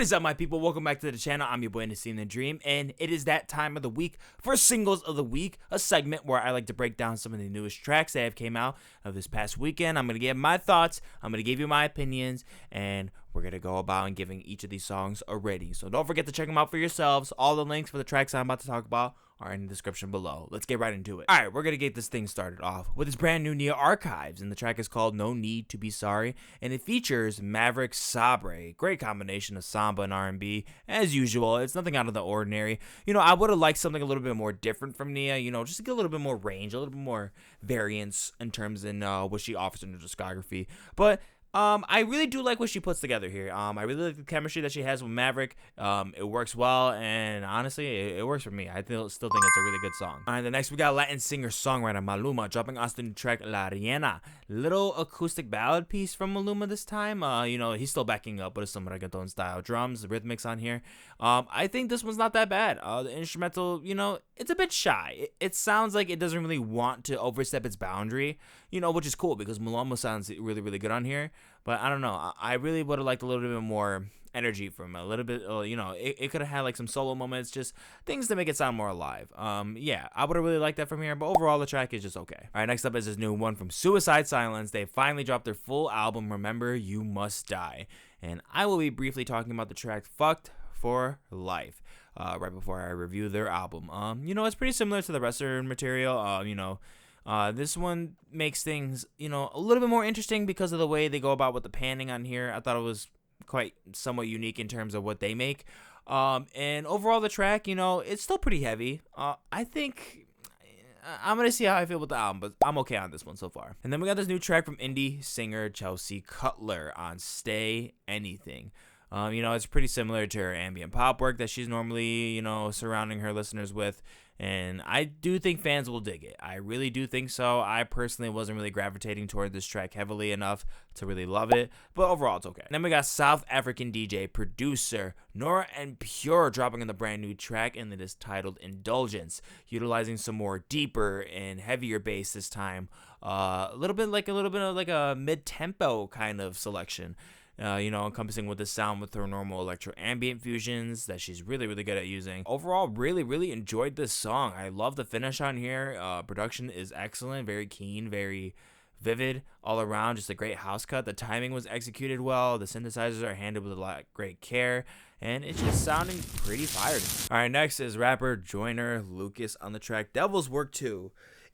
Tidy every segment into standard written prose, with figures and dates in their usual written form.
What is up, my people? Welcome back to the channel. I'm your boy Nassim the Dream, and it is that time of the week for Singles of the Week, a segment where I like to break down some of the newest tracks that have came out of this past weekend. I'm going to give my thoughts, I'm going to give you my opinions, and we're going to go about and giving each of these songs a rating. So don't forget to check them out for yourselves. All the links for the tracks I'm about to talk about are in the description below. Let's get right into it. Alright, we're going to get this thing started off with this brand new Nia Archives, and the track is called No Need to Be Sorry, and it features Maverick Sabre. Great combination of samba and R&B. As usual, it's nothing out of the ordinary. You know, I would have liked something a little bit more different from Nia, you know, just to get a little bit more range, a little bit more variance in terms in what she offers in her discography. But I really do like what she puts together here. I really like the chemistry that she has with Maverick. It works well, and honestly, it works for me. I still think it's a really good song. Alright, the next we got Latin singer-songwriter Maluma dropping us the new track La Reina. Little acoustic ballad piece from Maluma this time. You know, he's still backing up with some reggaeton style drums, rhythmics on here. I think this one's not that bad. The instrumental, you know, it's a bit shy. It sounds like it doesn't really want to overstep its boundary, you know, which is cool because Maluma sounds really, really good on here. But I don't know. I really would have liked a little bit more energy from it. A little bit, you know, it could have had like some solo moments, just things to make it sound more alive. Yeah, I would have really liked that from here, but overall the track is just okay. All right, next up is this new one from Suicide Silence. They finally dropped their full album, Remember You Must Die. And I will be briefly talking about the track Fucked for Life right before I review their album. You know, it's pretty similar to the rest of their material. You know, this one makes things, you know, a little bit more interesting because of the way they go about with the panning on here. I thought it was quite somewhat unique in terms of what they make. And overall the track, you know, it's still pretty heavy. I think I'm going to see how I feel with the album, but I'm okay on this one so far. And then we got this new track from indie singer Cutler on Stay Anything. You know, it's pretty similar to her ambient pop work that she's normally, you know, surrounding her listeners with. And I do think fans will dig it. I really do think so. I personally wasn't really gravitating toward this track heavily enough to really love it. But overall, it's okay. And then we got South African DJ, producer, Nora and Pure dropping in the brand new track. And it is titled Indulgence. Utilizing some more deeper and heavier bass this time. A little bit of like a mid-tempo kind of selection. You know, encompassing with the sound with her normal electro ambient fusions that she's really, really good at using. Overall, really, really enjoyed this song. I love the finish on here. Production is excellent, very keen, very vivid all around. Just a great house cut. The timing was executed well. The synthesizers are handled with a lot of great care. And it's just sounding pretty fired. Alright, next is rapper Joyner Lucas on the track Devil's Work 2.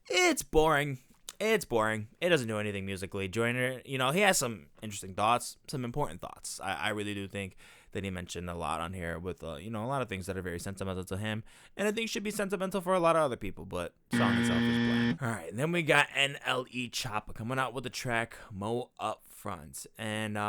It's boring. It's boring. It doesn't do anything musically. Joyner, you know, he has some interesting thoughts, some important thoughts. I really do think that he mentioned a lot on here with, you know, a lot of things that are very sentimental to him. And I think should be sentimental for a lot of other people, but the song itself is bland. All right, then we got NLE Choppa coming out with the track Mo Up Front. And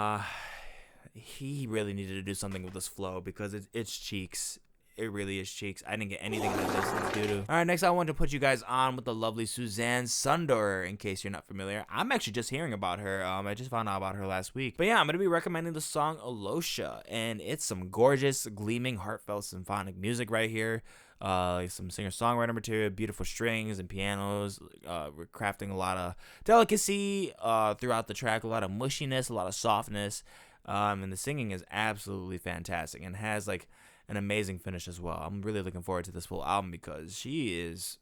he really needed to do something with this flow because it's cheeks. It really is cheeks. I didn't get anything that this is due to. Alright, next I want to put you guys on with the lovely Susanne Sundfør, in case you're not familiar. I'm actually just hearing about her. I just found out about her last week. But yeah, I'm going to be recommending the song Alyosha, and it's some gorgeous, gleaming, heartfelt symphonic music right here. Some singer-songwriter material, beautiful strings and pianos. We're crafting a lot of delicacy throughout the track, a lot of mushiness, a lot of softness. And the singing is absolutely fantastic and has like an amazing finish as well. I'm really looking forward to this full album because she is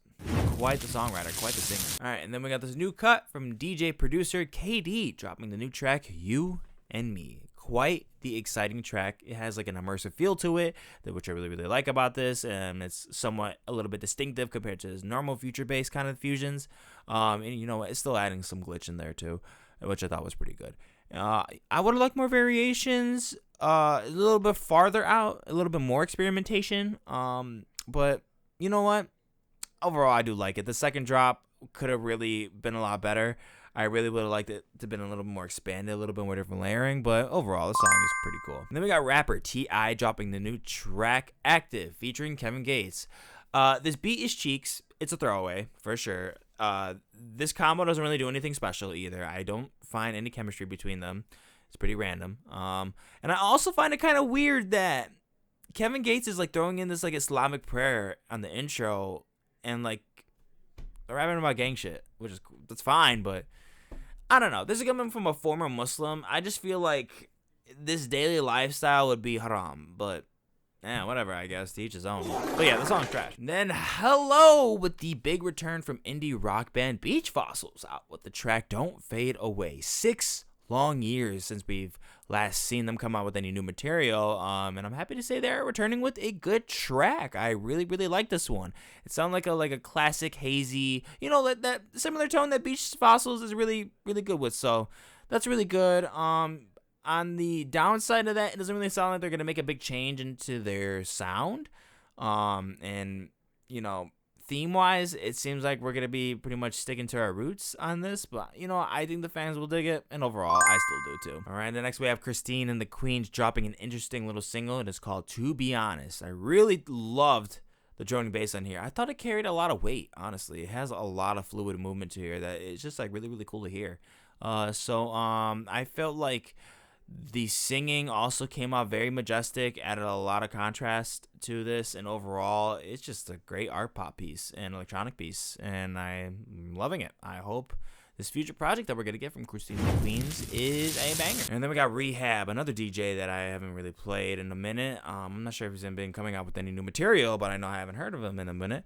quite the songwriter, quite the singer. All right, and then we got this new cut from DJ producer KD dropping the new track You and Me. Quite the exciting track. It has like an immersive feel to it, which I really, really like about this. And it's somewhat a little bit distinctive compared to his normal future-based kind of fusions. And you know what? It's still adding some glitch in there too, which I thought was pretty good. I would have liked more variations, a little bit farther out, a little bit more experimentation. But you know what? Overall, I do like it. The second drop could have really been a lot better. I really would have liked it to have been a little bit more expanded, a little bit more different layering, but overall, the song is pretty cool. And then we got rapper T.I. dropping the new track Active featuring Kevin Gates. This beat is cheeks. It's a throwaway, for sure. This combo doesn't really do anything special either. I don't find any chemistry between them. It's pretty random. And I also find it kind of weird that Kevin Gates is like throwing in this like Islamic prayer on the intro and like rapping about gang shit, which is that's fine, but I don't know. This is coming from a former Muslim. I just feel like this daily lifestyle would be haram, but yeah, whatever, I guess, to each his own. But yeah, the song's trash. And then Hello with the big return from indie rock band Beach Fossils, out with the track Don't Fade Away. 6 long years since we've last seen them come out with any new material, and I'm happy to say they're returning with a good track. I really like this one. It sounds like a classic hazy, you know, that similar tone that Beach Fossils is really good with. So that's really good. On the downside of that, it doesn't really sound like they're gonna make a big change into their sound, and you know, theme-wise, it seems like we're gonna be pretty much sticking to our roots on this, but you know, I think the fans will dig it, and overall, I still do too. All right, then next we have Christine and the Queens dropping an interesting little single. It is called To Be Honest. I really loved the droning bass on here. I thought it carried a lot of weight, honestly. It has a lot of fluid movement to here that it's just like really cool to hear. I felt like the singing also came out very majestic, added a lot of contrast to this, and overall, it's just a great art pop piece and electronic piece, and I'm loving it. I hope this future project that we're going to get from Christine and the Queens is a banger. And then we got Rehab, another DJ that I haven't really played in a minute. I'm not sure if he's been coming out with any new material, but I know I haven't heard of him in a minute.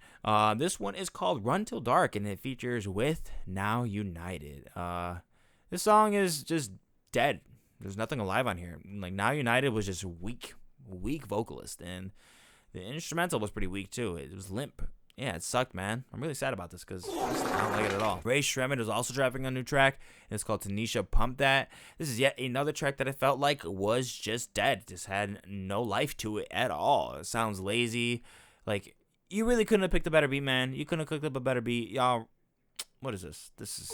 This one is called Run Till Dark, and it features With Now United. This song is just dead. There's nothing alive on here. Like, Now United was just weak vocalist, and the instrumental was pretty weak too. It was limp. Yeah, it sucked, man. I'm really sad about this because I don't like it at all. Rae Sremmurd is also dropping a new track, and it's called Tanisha Pump That. This is yet another track that I felt like was just dead. Just had no life to it at all. It sounds lazy. Like, you really couldn't have picked a better beat, man. You couldn't have cooked up a better beat. Y'all, what is this? This is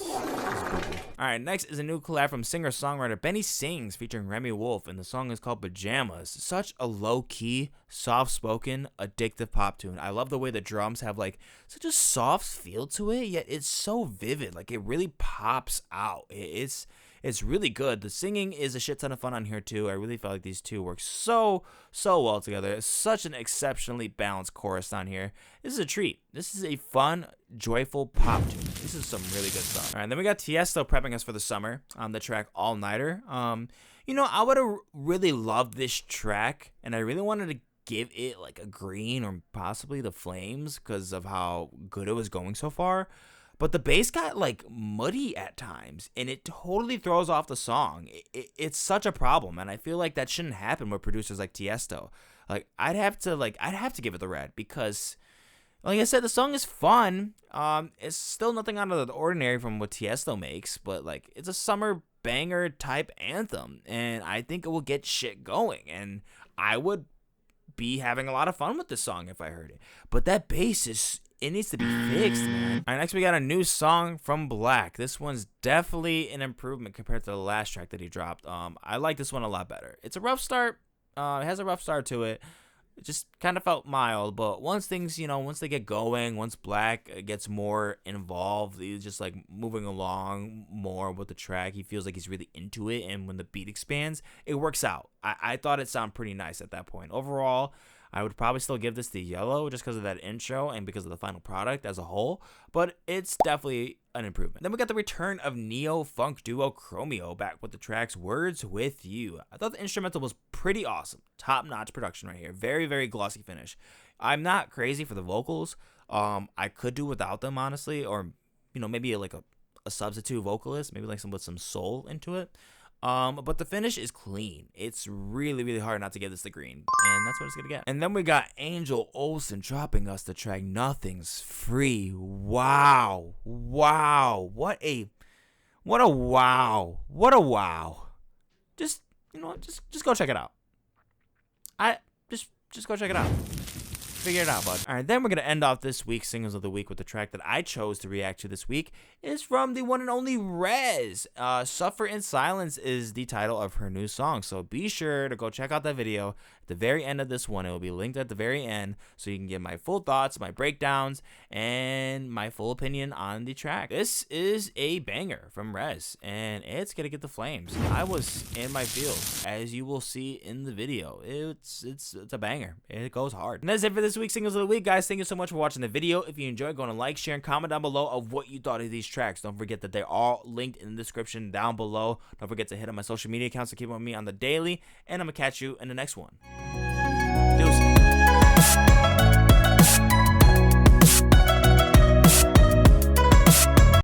Alright, next is a new collab from singer-songwriter Benny Sings featuring Remi Wolf, and the song is called Pyjamas. Such a low-key, soft-spoken, addictive pop tune. I love the way the drums have like such a soft feel to it, yet it's so vivid. Like, it really pops out. It's really good. The singing is a shit ton of fun on here too. I really felt like these two work so well together. It's such an exceptionally balanced chorus on here. This is a treat. This is a fun, joyful pop tune. This is some really good stuff. All right, then we got Tiësto prepping us for the summer on the track All Nighter. You know, I would have really loved this track, and I really wanted to give it like a green or possibly the flames because of how good it was going so far. But the bass got like muddy at times, and it totally throws off the song. It's such a problem, and I feel like that shouldn't happen with producers like Tiësto. Like, I'd have to give it the red because, like I said, the song is fun. It's still nothing out of the ordinary from what Tiësto makes, but like, it's a summer banger type anthem, and I think it will get shit going, and I would be having a lot of fun with this song if I heard it. But that bass it needs to be fixed, man. All right, next we got a new song from Black. This one's definitely an improvement compared to the last track that he dropped. I like this one a lot better. It's a rough start. It has a rough start to it. It just kind of felt mild, but once things, once they get going, once Black gets more involved, he's just like moving along more with the track. He feels like he's really into it, and when the beat expands, it works out. I thought it sounded pretty nice at that point. Overall, I would probably still give this the yellow just because of that intro and because of the final product as a whole, but it's definitely an improvement. Then we got the return of neo-funk duo Chromeo back with the tracks Words With You. I thought the instrumental was pretty awesome. Top-notch production right here. Very glossy finish. I'm not crazy for the vocals. I could do without them, honestly, or maybe like a substitute vocalist, maybe like with some soul into it. But the finish is clean. It's really hard not to give this the green, and that's what it's gonna get. And then we got Angel Olsen dropping us the track Nothing's Free. Wow, what a wow. Just go check it out. Just go check it out. Figure it out, bud. All right, then we're going to end off this week's Singles of the Week with the track that I chose to react to this week. Is from the one and only Rezz. Suffer in Silence is the title of her new song, so be sure to go check out that video at the very end of this one. It will be linked at the very end, so you can get my full thoughts, my breakdowns, and my full opinion on the track. This is a banger from Rezz, and it's going to get the flames. I was in my field, as you will see in the video. It's a banger. It goes hard. And that's it for this this week's Singles of the Week, guys. Thank you so much for watching the video. If you enjoyed, go on and like, share, and comment down below of what you thought of these tracks. Don't forget that they're all linked in the description down below. Don't forget to hit up my social media accounts to keep up with me on the daily. And I'm going to catch you in the next one. Deuces.